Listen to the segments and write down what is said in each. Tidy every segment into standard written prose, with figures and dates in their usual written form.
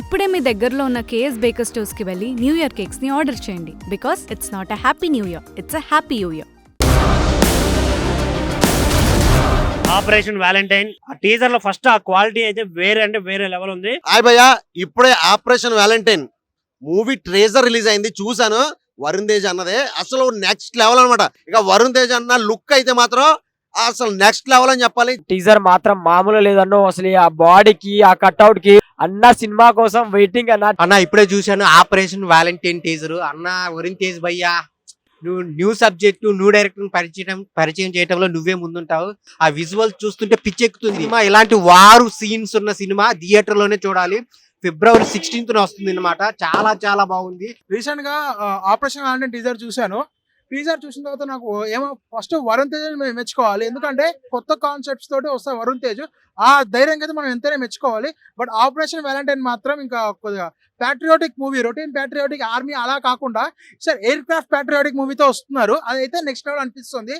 ఇప్పుడే మీ దగ్గరలో ఉన్న కేఎస్ బేకర్ స్టోర్స్ కి వెళ్ళి న్యూ ఇయర్ కేక్స్ ని ఆర్డర్ చేయండి because it's not a happy new year, it's a happy new year. Operation Valentine ఆ టీజర్ లో ఫస్ట్ ఆ క్వాలిటీ అయితే వేరే లెవెల్ ఉంది. హాయ్ భయ్యా, ఇప్పుడే operation Valentine movie treasure release అయింది, చూసాను. వరుణ్ తేజ్ అన్నదే అసలు నెక్స్ట్ లెవెల్ అనమాట. ఇక వరుణ్ తేజ్ అన్న లుక్ అయితే మాత్రం అసలు నెక్స్ట్ లెవెల్ అని చెప్పాలి. టీజర్ మాత్రం మామూలు లేదన్నో, అసలు ఆ బాడీకి ఆ కట్అవుట్ కి అన్న సినిమా కోసం వెయిటింగ్ అన్న ఇప్పుడే చూశాను ఆపరేషన్ వ్యాలంటైన్ టీజర్. అన్న వరుణ్ తేజ్ భయ్యా, నువ్వు న్యూ సబ్జెక్టు న్యూ డైరెక్టర్ పరిచయం చేయడంలో నువ్వే ముందుంటావు. ఆ విజువల్స్ చూస్తుంటే పిచ్చెక్కుతుంది. ఇలాంటి వారు సీన్స్ ఉన్న సినిమా థియేటర్ లోనే చూడాలి. February 16th వస్తుంది అనమాట. చాలా చాలా బాగుంది. రీసెంట్ గా ఆపరేషన్ వ్యాలంటైన్ టీజర్ చూశాను. టీజర్ చూసిన తర్వాత నాకు ఏమో ఫస్ట్ వరుణ్ తేజ్ మెచ్చుకోవాలి, ఎందుకంటే కొత్త కాన్సెప్ట్స్ తోటి వస్తాయి వరుణ్ తేజ్. ఆ ధైర్యం అయితే మనం ఎంతైనా మెచ్చుకోవాలి. బట్ ఆపరేషన్ వ్యాలంటైన్ మాత్రం ఇంకా కొద్దిగా patriotic movie, routine patriotic army అలా కాకుండా సార్ ఎయిర్ క్రాఫ్ట్ ప్యాట్రియాటిక్ మూవీతో వస్తున్నారు. అదైతే నెక్స్ట్ లెవెల్ అనిపిస్తుంది.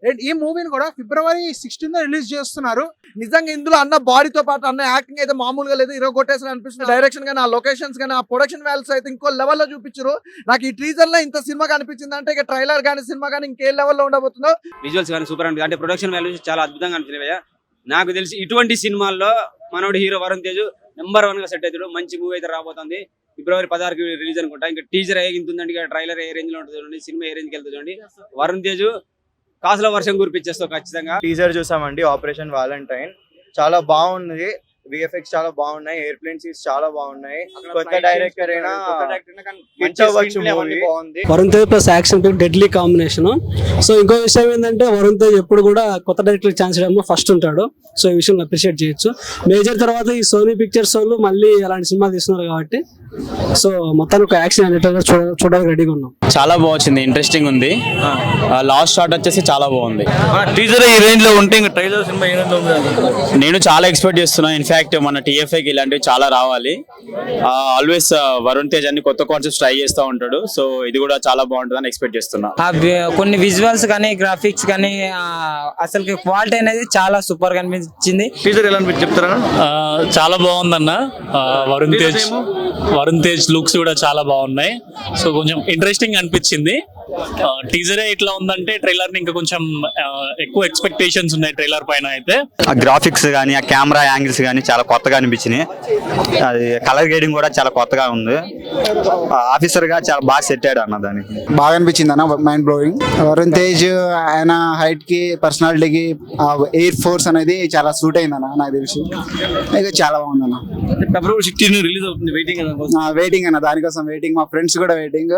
అండ్ ఈ మూవీని కూడా February 16th రిలీజ్ చేస్తున్నారు. నిజంగా ఇందులో అన్న బాడీతో పాటు అన్న యాక్టింగ్ అయితే మామూలుగా లేదు, ఇరవై కొట్టేసిన అనిపిస్తుంది. డైరెక్షన్ గానీ, ఆ లొకేషన్స్ గానీ, ఆ ప్రొడక్షన్ వాల్యూస్ అయితే ఇంకో లెవెల్లో చూపించారు. నాకు ఈ టీజర్ లో ఇంత సినిమా కనిపించింది అంటే ఇక ట్రైలర్ గానీ సినిమా గానీ ఇంకే లెవెల్లో ఉండబోతుందో. విజువల్స్ కానీ సూపర్ అంటే ప్రొడక్షన్ వాల్యూస్ చాలా అద్భుతంగా అనిపించినాయి. నాకు తెలిసి ఇటువంటి సినిమాల్లో మనోడు హీరో వరుణ్ తేజ్ నెంబర్ 1 గా సెట్ అవుతాడు. మంచి మూవీ అయితే రాబోతుంది. February 16కి రిలీజ్ అనుకుంటా. ఇంకా టీజర్ ఏ గింతుందండి, ఇంకా ట్రైలర్ ఏ రేంజ్ లో ఉంటుంది చూడండి, సినిమా ఏ రేంజ్కి వెళ్తుంది చూడండి. వరుణ్ తేజ్ కాసుల వర్షం కురిపించేస్తావు ఖచ్చితంగా. టీజర్ చూసామండి ఆపరేషన్ వ్యాలంటైన్, చాలా బాగుంది. విఎఫ్ఎక్స్ చాలా బాగున్నాయి, ఎయిర్ప్లేన్ సీన్స్ చాలా బాగున్నాయి. కొత్త డైరెక్టర్ అయినా బాగుంది. Varun Tej plus action deadly combination. So ఇంకో విషయం ఏంటంటే వరుణ్ తేజ్ ఎప్పుడు కూడా కొత్త డైరెక్టర్ ఛాన్స్ ఇవ్వడంలో ఫస్ట్ ఉంటాడు. సో ఈ విషయం అప్రిషియేట్ చేయొచ్చు. మేజర్ తర్వాత ఈ సోనీ పిక్చర్స్ వాళ్ళు మళ్ళీ అలాంటి సినిమా తీస్తున్నారు కాబట్టి సో మొత్తానికి ఒక యాక్షన్ అనేటప్పుడు చూడడానికి రెడీగా ఉన్నాం. చాలా బాగుంది, ఇంట్రెస్టింగ్ ఉంది. లాస్ట్ షాట్ వచ్చేసి చాలా బాగుంది. టీజర్ ఈ రేంజ్ లో ఉంటే ఇంకా ట్రైలర్ సినిమా ఏ రేంజ్ లో ఉంది? నేను చాలా ఎక్స్పెక్ట్ చేస్తున్నా. ఇన్ఫాక్ట్ మన టీఎఫ్ఐకి ఇలాంటివి చాలా రావాలి. ఆల్వేస్ వరుణ్ తేజ్ అన్ని కొత్త కాన్సెప్ట్స్ ట్రై చేస్తూ ఉంటాడు. సో ఇది కూడా చాలా బాగుంటుందని ఎక్స్పెక్ట్ చేస్తున్నా. కొన్ని విజువల్స్ కానీ గ్రాఫిక్స్ కానీ అసలు క్వాలిటీ అనేది చాలా సూపర్ గా అనిపించింది. టీజర్ ఎలా అనిపించి చెప్తారా? చాలా బాగుందన్న. వరుణ్ తేజ్ లుక్స్ కూడా చాలా బాగున్నాయి. సో కొంచెం ఇంట్రెస్టింగ్ అనిపించింది. టీజరే ఇట్లా ఉందంటే ట్రైలర్ ని ఇంకా కొంచెం ఎక్కువ ఎక్స్పెక్టేషన్స్ ఉన్నాయి ట్రైలర్ పైన. అయితే ఆ గ్రాఫిక్స్ కానీ, ఆ కెమెరా యాంగిల్స్ కానీ చాలా కొత్తగా అనిపించినాయి. అది కలర్ గ్రేడింగ్ కూడా చాలా కొత్తగా ఉంది. ఆఫీసర్ గా చాలా బాగా సెట్ అయ్యాడు అన్న. దానికి బాగా అనిపించింది అన్న, మైండ్ బ్లోయింగ్. వరుణ్ తేజ్ ఆయన హైట్ కి, పర్సనాలిటీకి, ఎయిర్ ఫోర్స్ అనేది చాలా సూట్ అయింది అన్న నాకు తెలిసి. ఇక చాలా బాగుంది అన్న. February 16 రిలీజ్ అవుతుంది. వెయిటింగ్ అన్న, దానికోసం వెయిటింగ్. మా ఫ్రెండ్స్ కూడా వెయిటింగ్.